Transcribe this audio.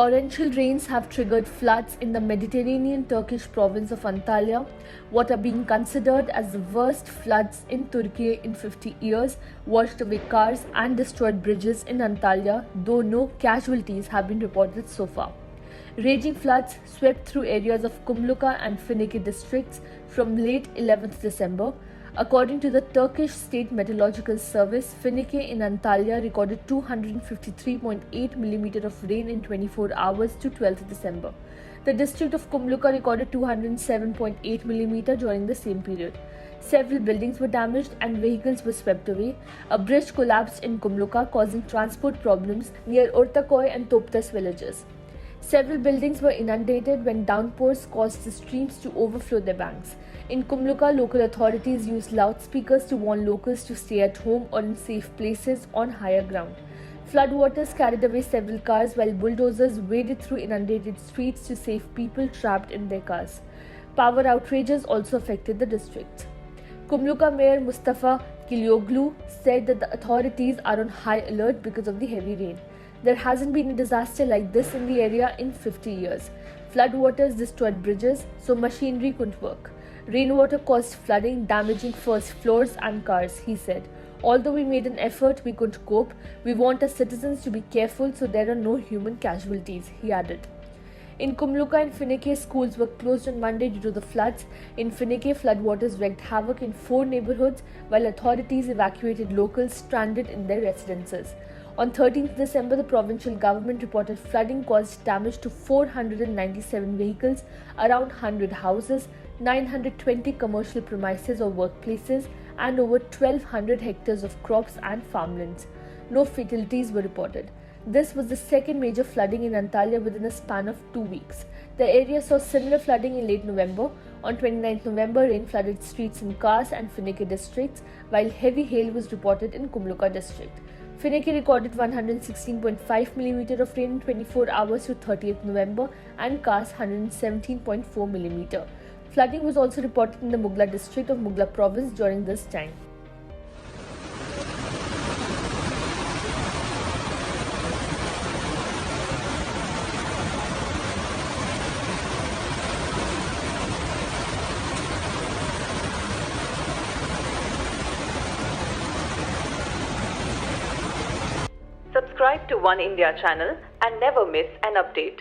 Torrential rains have triggered floods in the Mediterranean Turkish province of Antalya. What are being considered as the worst floods in Turkey in 50 years washed away cars and destroyed bridges in Antalya, though no casualties have been reported so far. Raging floods swept through areas of Kumluca and Finike districts from late 11th December. According to the Turkish State Meteorological Service, Finike in Antalya recorded 253.8 mm of rain in 24 hours to 12th December. The district of Kumluca recorded 207.8 mm during the same period. Several buildings were damaged and vehicles were swept away. A bridge collapsed in Kumluca, causing transport problems near Ortaköy and Toptaş villages. Several buildings were inundated when downpours caused the streams to overflow their banks. In Kumluca, local authorities used loudspeakers to warn locals to stay at home or in safe places on higher ground. Floodwaters carried away several cars while bulldozers waded through inundated streets to save people trapped in their cars. Power outrages also affected the district. Kumluca Mayor Mustafa Kilioglu said that the authorities are on high alert because of the heavy rain. There hasn't been a disaster like this in the area in 50 years. Floodwaters destroyed bridges, so machinery couldn't work. Rainwater caused flooding, damaging first floors and cars, he said. Although we made an effort, we couldn't cope. We want our citizens to be careful so there are no human casualties, he added. In Kumluca and Finike, schools were closed on Monday due to the floods. In Finike, floodwaters wreaked havoc in 4 neighborhoods, while authorities evacuated locals stranded in their residences. On 13th December, the provincial government reported flooding caused damage to 497 vehicles, around 100 houses, 920 commercial premises or workplaces, and over 1,200 hectares of crops and farmlands. No fatalities were reported. This was the second major flooding in Antalya within a span of 2 weeks. The area saw similar flooding in late November. On 29th November, rain flooded streets in Kars and Finike districts, while heavy hail was reported in Kumluca district. Finike recorded 116.5 mm of rain in 24 hours to 30th November and Kars 117.4 mm. Flooding was also reported in the Mugla district of Mugla province during this time. Subscribe to One India channel and never miss an update.